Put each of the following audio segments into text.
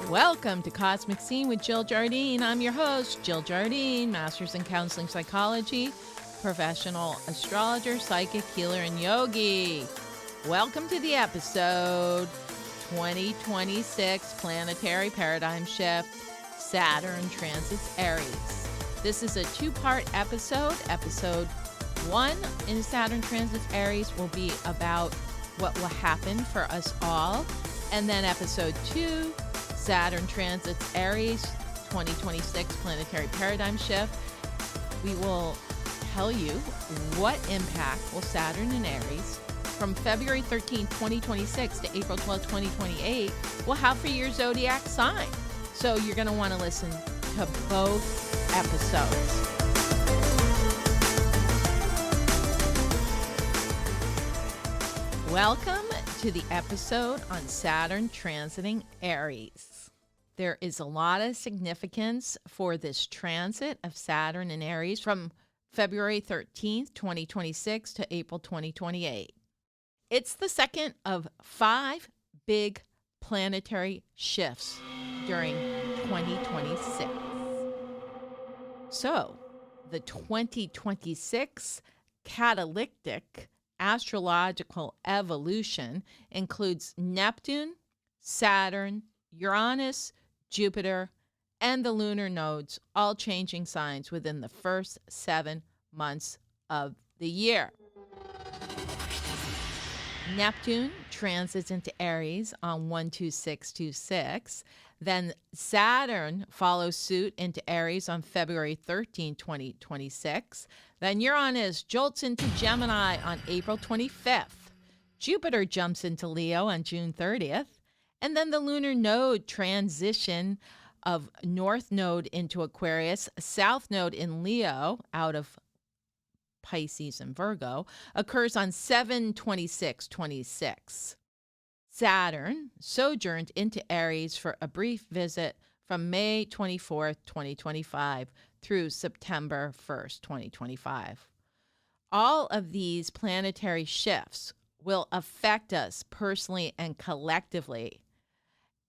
Welcome to Cosmic Scene with Jill Jardine. I'm your host, Jill Jardine, Master's in Counseling Psychology, professional astrologer, psychic, healer, and yogi. Welcome to the episode 2026 Planetary Paradigm Shift, Saturn transits Aries. This is a two-part episode. Episode 1 in Saturn transits Aries will be about what will happen for us all. And then episode 2, Saturn transits Aries, 2026 Planetary Paradigm Shift. We will tell you what impact will Saturn in Aries from February 13, 2026 to April 12, 2028 will have for your zodiac sign. So you're going to want to listen to both episodes. Welcome to the episode on Saturn transiting Aries. There is a lot of significance for this transit of Saturn in Aries from February 13th, 2026 to April 2028. It's the second of 5 big planetary shifts during 2026. So, the 2026 catalytic astrological evolution includes Neptune, Saturn, Uranus, Jupiter, and the lunar nodes all changing signs within the first 7 months of the year. Neptune transits into Aries on 12626. Then Saturn follows suit into Aries on February 13, 2026. Then Uranus jolts into Gemini on April 25th. Jupiter jumps into Leo on June 30th. And then the lunar node transition of North Node into Aquarius, South Node in Leo out of Pisces and Virgo occurs on 7/26/26. Saturn sojourned into Aries for a brief visit from May 24th, 2025 through September 1st, 2025. All of these planetary shifts will affect us personally and collectively,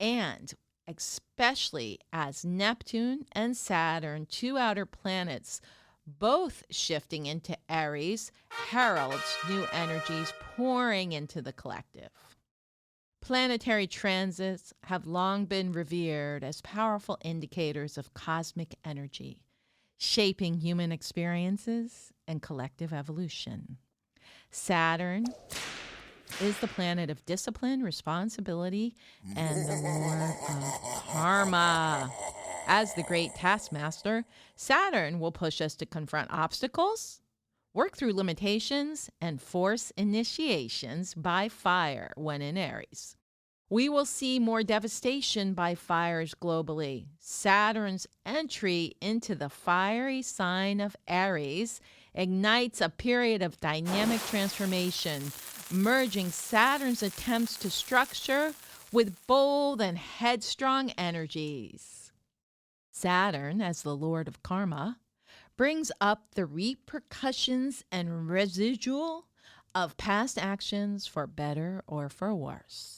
and especially as Neptune and Saturn, 2 outer planets, both shifting into Aries, heralds new energies pouring into the collective. Planetary transits have long been revered as powerful indicators of cosmic energy, shaping human experiences and collective evolution. Saturn is the planet of discipline, responsibility, and the lord of karma. As the great taskmaster, Saturn will push us to confront obstacles, work through limitations, and force initiations by fire when in Aries. We will see more devastation by fires globally. Saturn's entry into the fiery sign of Aries ignites a period of dynamic transformation, merging Saturn's attempts to structure with bold and headstrong energies. Saturn, as the lord of karma, brings up the repercussions and residual of past actions for better or for worse.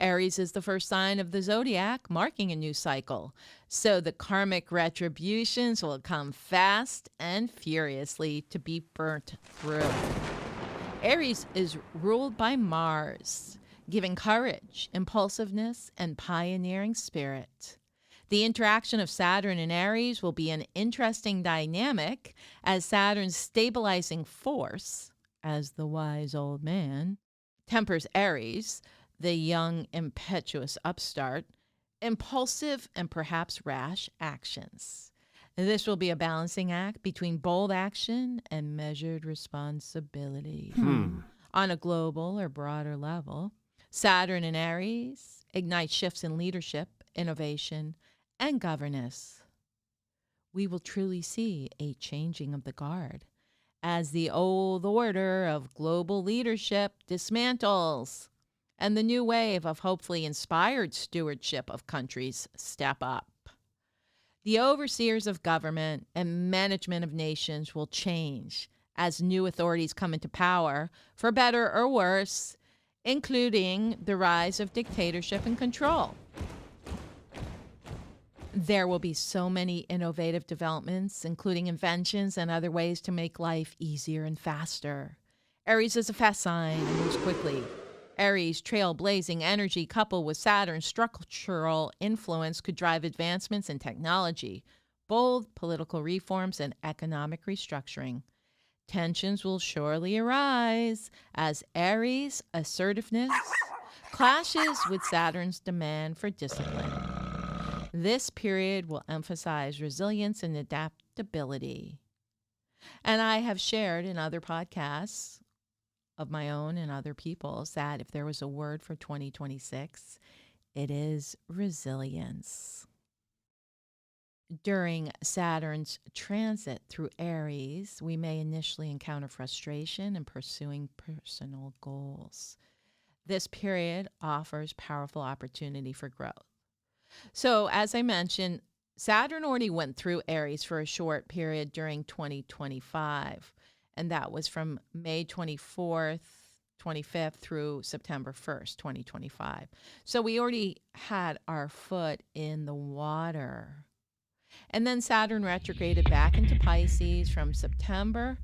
Aries is the first sign of the zodiac, marking a new cycle, so the karmic retributions will come fast and furiously to be burnt through. Aries is ruled by Mars, giving courage, impulsiveness, and pioneering spirit. The interaction of Saturn and Aries will be an interesting dynamic as Saturn's stabilizing force, as the wise old man, tempers Aries, the young, impetuous upstart, impulsive and perhaps rash actions. This will be a balancing act between bold action and measured responsibility. On a global or broader level, Saturn and Aries ignite shifts in leadership, innovation, and governance. We will truly see a changing of the guard as the old order of global leadership dismantles and the new wave of hopefully inspired stewardship of countries step up. The overseers of government and management of nations will change as new authorities come into power, for better or worse, including the rise of dictatorship and control. There will be so many innovative developments, including inventions and other ways to make life easier and faster. Aries is a fast sign and moves quickly. Aries' trailblazing energy, coupled with Saturn's structural influence, could drive advancements in technology, bold political reforms, and economic restructuring. Tensions will surely arise as Aries' assertiveness clashes with Saturn's demand for discipline. This period will emphasize resilience and adaptability. And I have shared in other podcasts of my own and other people's that if there was a word for 2026, it is resilience. During Saturn's transit through Aries, we may initially encounter frustration in pursuing personal goals. This period offers powerful opportunity for growth. So, as I mentioned, Saturn already went through Aries for a short period during 2025, and that was from May 24th, 25th through September 1st, 2025. So we already had our foot in the water. And then Saturn retrograded back into Pisces from September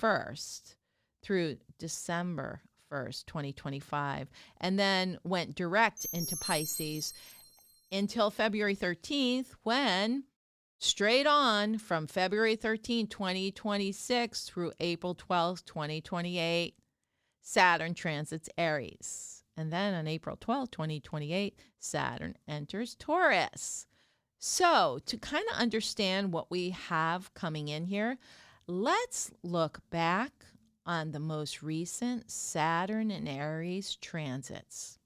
1st through December 1st, 2025, and then went direct into Pisces until February 13th, when straight on from February 13th, 2026 through April 12th, 2028, Saturn transits Aries. And then on April 12th, 2028, Saturn enters Taurus. So to kind of understand what we have coming in here, let's look back on the most recent Saturn and Aries transits.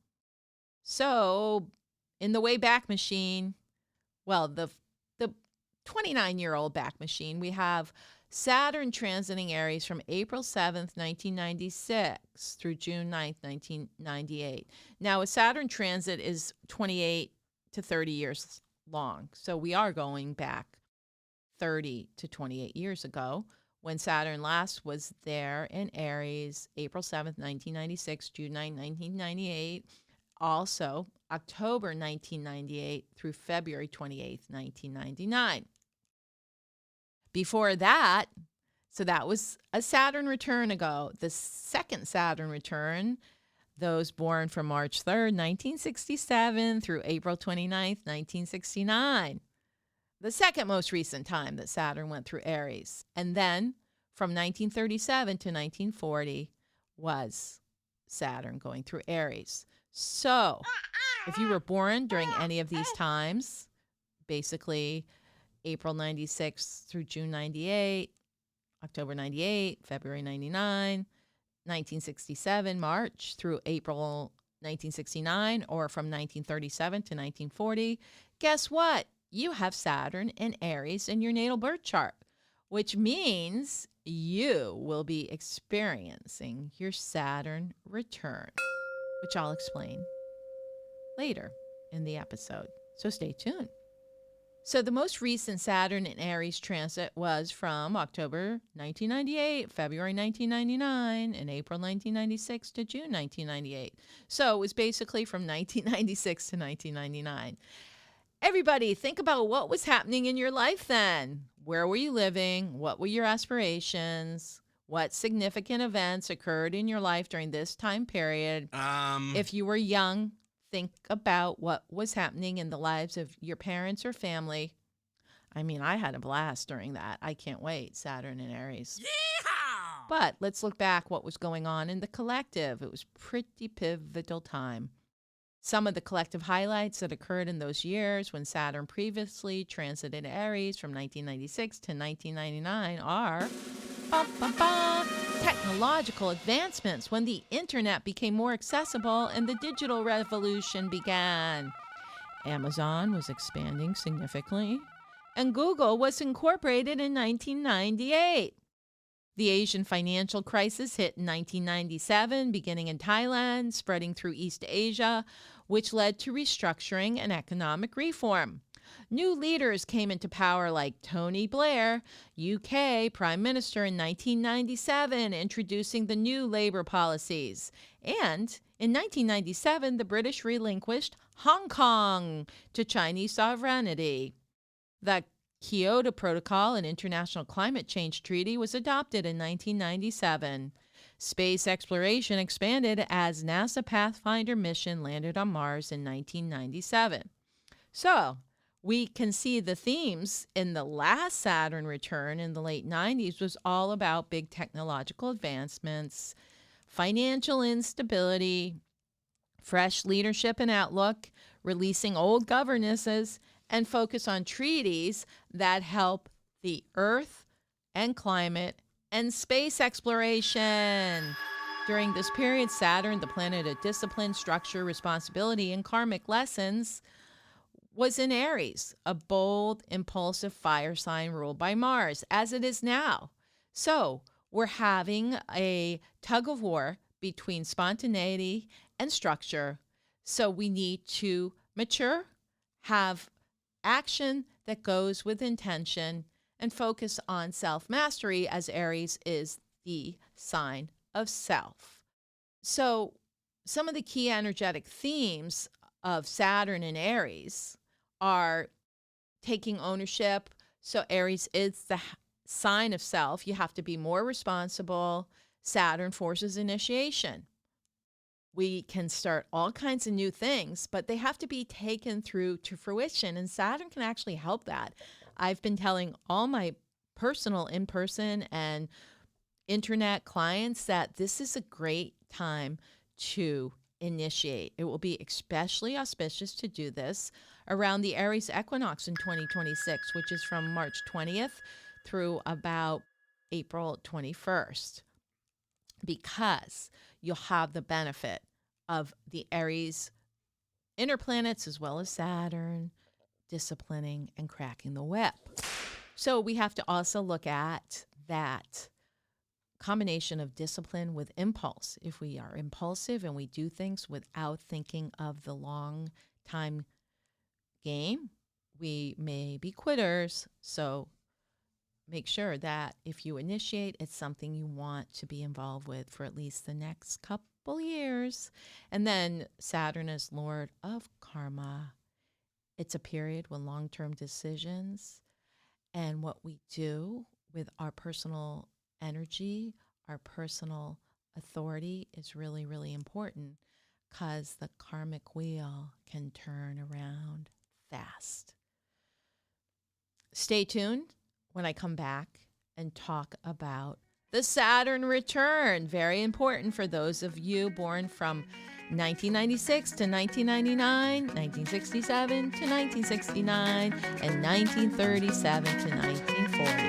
So in the way back machine, well, the 29-year-old back machine, we have Saturn transiting Aries from April 7th, 1996 through June 9th, 1998. Now, a Saturn transit is 28 to 30 years long. So we are going back 30 to 28 years ago when Saturn last was there in Aries, April 7th, 1996, June 9th, 1998. Also, October 1998 through February 28th, 1999. Before that, so that was a Saturn return ago. The second Saturn return, those born from March 3rd, 1967 through April 29th, 1969. The second most recent time that Saturn went through Aries. And then from 1937 to 1940 was Saturn going through Aries. So if you were born during any of these times, basically April 96 through June 98, October 98, February 99, 1967, March through April 1969, or from 1937 to 1940, guess what? You have Saturn in Aries in your natal birth chart, which means you will be experiencing your Saturn return, which I'll explain later in the episode. So stay tuned. So the most recent Saturn in Aries transit was from October 1998, February 1999, and April 1996 to June 1998. So it was basically from 1996 to 1999. Everybody, think about what was happening in your life then. Where were you living? What were your aspirations? What significant events occurred in your life during this time period? If you were young, think about what was happening in the lives of your parents or family. I mean, I had a blast during that. I can't wait. Saturn and Aries. Yeehaw! But let's look back what was going on in the collective. It was pretty pivotal time. Some of the collective highlights that occurred in those years when Saturn previously transited Aries from 1996 to 1999 are technological advancements when the internet became more accessible and the digital revolution began. Amazon was expanding significantly, and Google was incorporated in 1998. The Asian financial crisis hit in 1997, beginning in Thailand, spreading through East Asia, which led to restructuring and economic reform. New leaders came into power like Tony Blair, UK Prime Minister in 1997, introducing the new labor policies. And In 1997, the British relinquished Hong Kong to Chinese sovereignty. The Kyoto Protocol, an international climate change treaty, was adopted in 1997. Space exploration expanded as NASA Pathfinder mission landed on Mars in 1997. So, we can see the themes in the last Saturn return in the late 90s was all about big technological advancements, financial instability, fresh leadership and outlook, releasing old governances, and focus on treaties that help the Earth and climate and space exploration. During this period, Saturn, the planet of discipline, structure, responsibility, and karmic lessons, was in Aries, a bold, impulsive fire sign ruled by Mars, as it is now. So we're having a tug of war between spontaneity and structure. So we need to mature, have action that goes with intention, and focus on self-mastery, as Aries is the sign of self. So some of the key energetic themes of Saturn and Aries are taking ownership. So Aries is the sign of self. You have to be more responsible. Saturn forces initiation. We can start all kinds of new things, but they have to be taken through to fruition, and Saturn can actually help that. I've been telling all my personal in-person and internet clients that this is a great time to initiate. It will be especially auspicious to do this around the Aries equinox in 2026, which is from March 20th through about April 21st, because you'll have the benefit of the Aries inner planets as well as Saturn disciplining and cracking the whip. So we have to also look at that combination of discipline with impulse. If we are impulsive and we do things without thinking of the long time game, we may be quitters. So make sure that if you initiate, it's something you want to be involved with for at least the next couple years. And then Saturn is Lord of Karma. It's a period with long-term decisions, and what we do with our personal energy, our personal authority is really, really important, because the karmic wheel can turn around fast. Stay tuned when I come back and talk about the Saturn return. Very important for those of you born from 1996 to 1999, 1967 to 1969, and 1937 to 1940.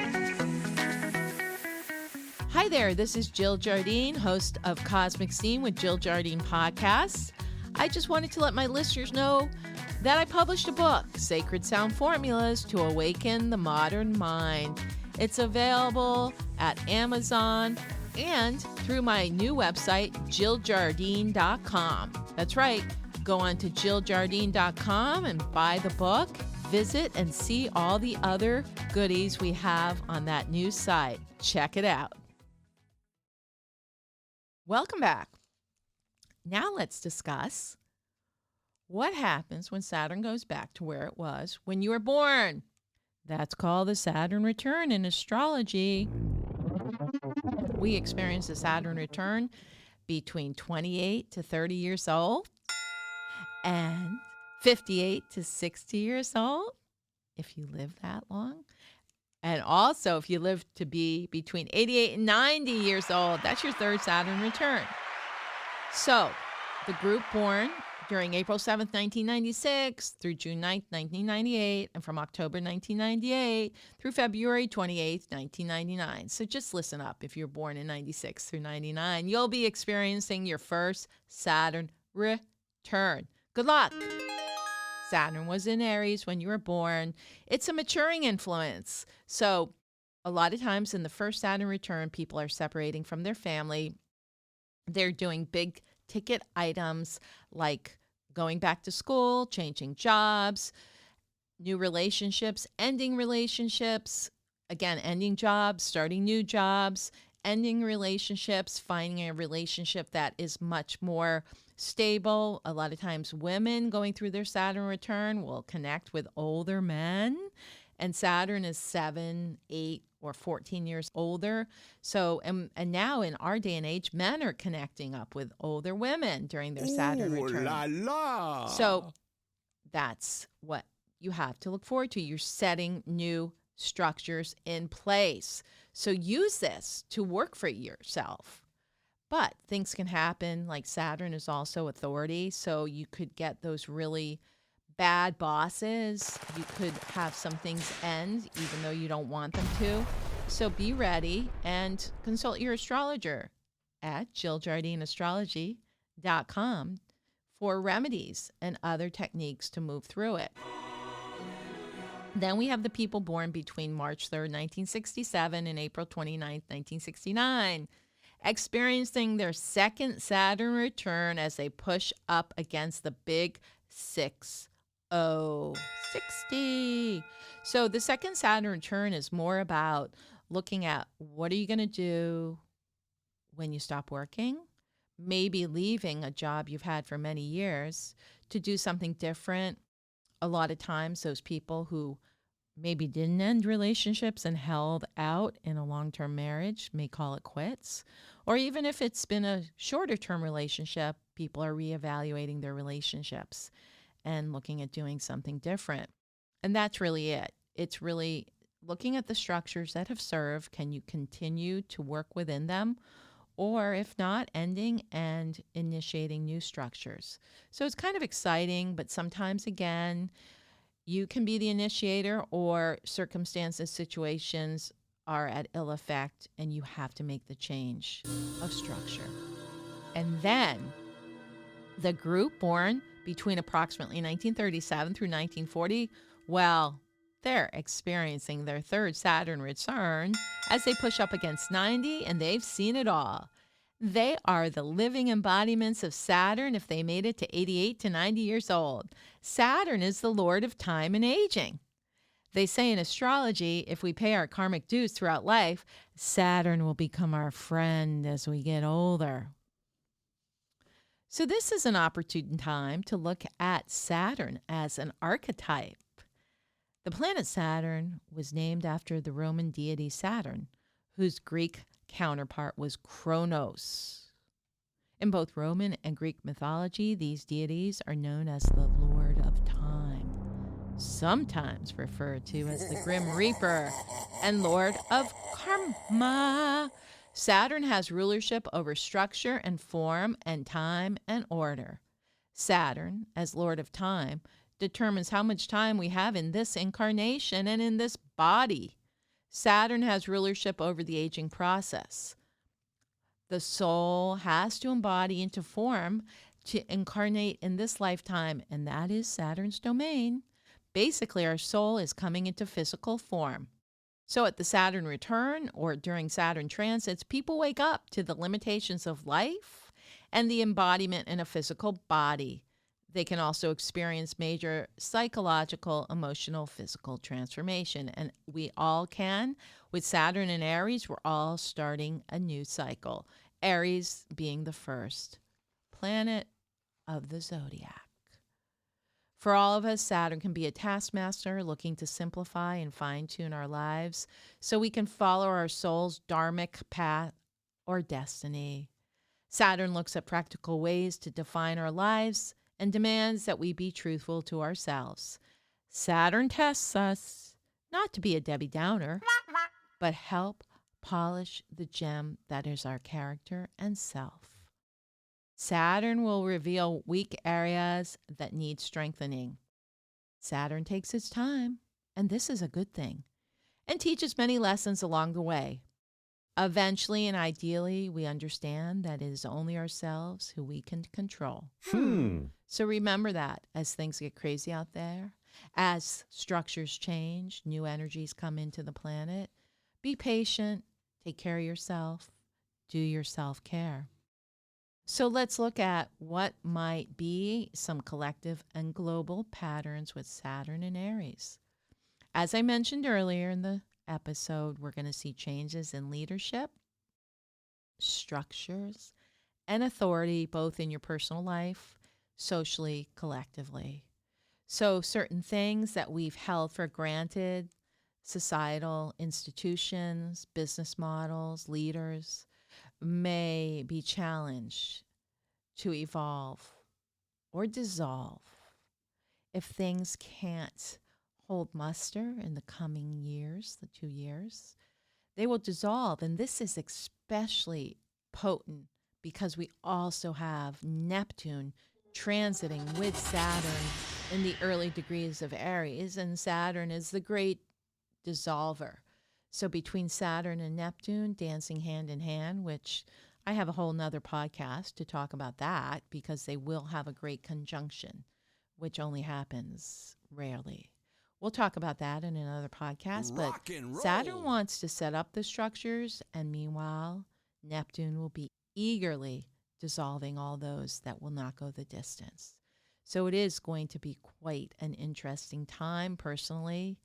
Hi there, this is Jill Jardine, host of Cosmic Scene with Jill Jardine Podcasts. I just wanted to let my listeners know that I published a book, Sacred Sound Formulas to Awaken the Modern Mind. It's available at Amazon and through my new website, JillJardine.com. That's right. Go on to JillJardine.com and buy the book. Visit and see all the other goodies we have on that new site. Check it out. Welcome back. Now let's discuss what happens when Saturn goes back to where it was when you were born. That's called the Saturn return in astrology. We experience the Saturn return between 28 to 30 years old and 58 to 60 years old, if you live that long. And also, if you live to be between 88 and 90 years old, that's your third Saturn return. So, the group born during April 7th, 1996 through June 9th, 1998, and from October 1998 through February 28th, 1999. So just listen up. If you're born in 96 through 99, you'll be experiencing your first Saturn return. Good luck. Saturn was in Aries when you were born. It's a maturing influence. So a lot of times in the first Saturn return, people are separating from their family. They're doing big ticket items like going back to school, changing jobs, new relationships, ending relationships, again, ending jobs, starting new jobs, ending relationships, finding a relationship that is much more stable. A lot of times women going through their Saturn return will connect with older men, and Saturn is 7, 8, or 14 years older. So, and now in our day and age, men are connecting up with older women during their Saturn return. La la. So that's what you have to look forward to. You're setting new structures in place. So use this to work for yourself. But things can happen, like Saturn is also authority. So you could get those really bad bosses. You could have some things end, even though you don't want them to. So be ready and consult your astrologer at JillJardineAstrology.com for remedies and other techniques to move through it. Then we have the people born between March 3rd, 1967 and April 29th, 1969, experiencing their second Saturn return as they push up against the big 60. So the second Saturn return is more about looking at what are you going to do when you stop working, maybe leaving a job you've had for many years to do something different. A lot of times those people who maybe didn't end relationships and held out in a long-term marriage may call it quits. Or even if it's been a shorter-term relationship, people are reevaluating their relationships and looking at doing something different. And that's really it. It's really looking at the structures that have served. Can you continue to work within them? Or if not, ending and initiating new structures. So it's kind of exciting, but sometimes, again, you can be the initiator or circumstances, situations are at ill effect and you have to make the change of structure. And then the group born between approximately 1937 through 1940, well, they're experiencing their third Saturn return as they push up against 90, and they've seen it all. They are the living embodiments of Saturn if they made it to 88 to 90 years old. Saturn is the lord of time and aging. They say in astrology, if we pay our karmic dues throughout life, Saturn will become our friend as we get older. So this is an opportune time to look at Saturn as an archetype. The planet Saturn was named after the Roman deity Saturn, whose Greek counterpart was Kronos. In both Roman and Greek mythology, these deities are known as the Lord of Time, sometimes referred to as the Grim Reaper and Lord of Karma. Saturn has rulership over structure and form and time and order. Saturn, as Lord of Time, determines how much time we have in this incarnation and in this body. Saturn has rulership over the aging process. The soul has to embody into form to incarnate in this lifetime, and that is Saturn's domain. Basically, our soul is coming into physical form. So at the Saturn return or during Saturn transits, people wake up to the limitations of life and the embodiment in a physical body. They can also experience major psychological, emotional, physical transformation. And we all can. With Saturn and Aries, we're all starting a new cycle. Aries being the first planet of the zodiac. For all of us, Saturn can be a taskmaster looking to simplify and fine-tune our lives so we can follow our soul's dharmic path or destiny. Saturn looks at practical ways to define our lives and demands that we be truthful to ourselves. Saturn tests us not to be a Debbie Downer, but help polish the gem that is our character and self. Saturn will reveal weak areas that need strengthening. Saturn takes its time, and this is a good thing, and teaches many lessons along the way. Eventually and ideally, we understand that it is only ourselves who we can control. So remember that as things get crazy out there, as structures change, new energies come into the planet, be patient, take care of yourself, do your self-care. So let's look at what might be some collective and global patterns with Saturn and Aries. As I mentioned earlier in the episode, we're going to see changes in leadership, structures, and authority, both in your personal life, socially, collectively. So, certain things that we've held for granted, societal institutions, business models, leaders, may be challenged to evolve or dissolve if things can't hold muster in the coming years, the 2 years. They will dissolve. And this is especially potent because we also have Neptune transiting with Saturn in the early degrees of Aries. And Saturn is the great dissolver. So between Saturn and Neptune dancing hand in hand, which I have a whole nother podcast to talk about that because they will have a great conjunction, which only happens rarely. We'll talk about that in another podcast, but Saturn wants to set up the structures, and meanwhile, Neptune will be eagerly dissolving all those that will not go the distance. So it is going to be quite an interesting time personally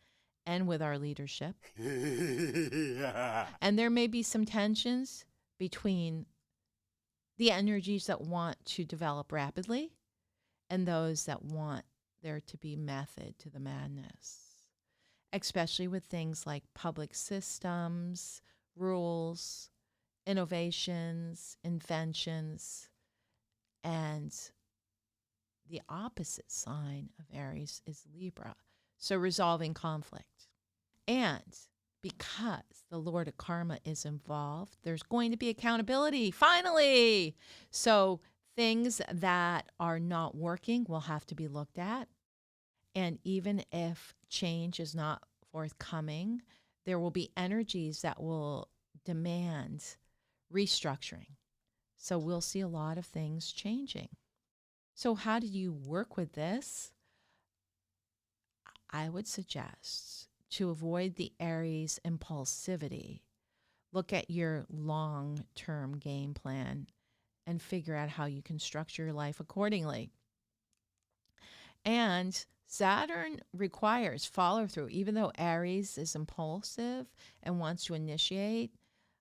and with our leadership. And there may be some tensions between the energies that want to develop rapidly and those that want there to be method to the madness, especially with things like public systems, rules, innovations, inventions, and the opposite sign of Aries is Libra, so resolving conflict. And because the Lord of Karma is involved, there's going to be accountability, finally. So things that are not working will have to be looked at. And even if change is not forthcoming, there will be energies that will demand restructuring. So we'll see a lot of things changing. So how do you work with this? I would suggest to avoid the Aries impulsivity, look at your long-term game plan and figure out how you can structure your life accordingly. And Saturn requires follow through, even though Aries is impulsive and wants to initiate.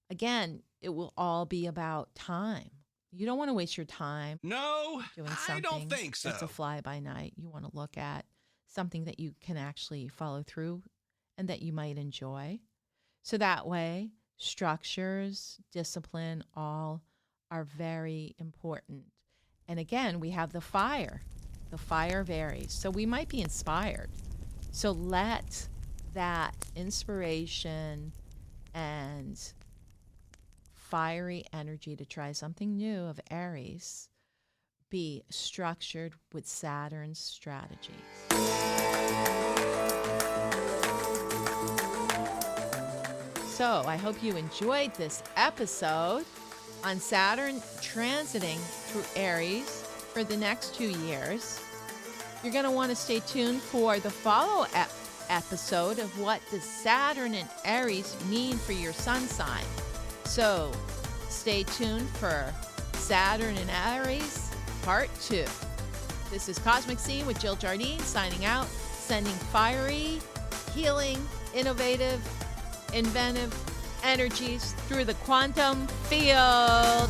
Again, it will all be about time. You don't want to waste your time doing something I don't think so. That's a fly by night. You want to look at something that you can actually follow through and that you might enjoy. So that way, structures, discipline, all are very important. And again, we have the fire of Aries. So we might be inspired. So let that inspiration and fiery energy to try something new of Aries be structured with Saturn's strategies. So I hope you enjoyed this episode on Saturn transiting through Aries for the next 2 years. You're going to want to stay tuned for the follow-up episode of what does Saturn and Aries mean for your sun sign. So stay tuned for Saturn and Aries Part 2. This is Cosmic Scene with Jill Jardine signing out, sending fiery, healing, innovative, inventive energies through the quantum field.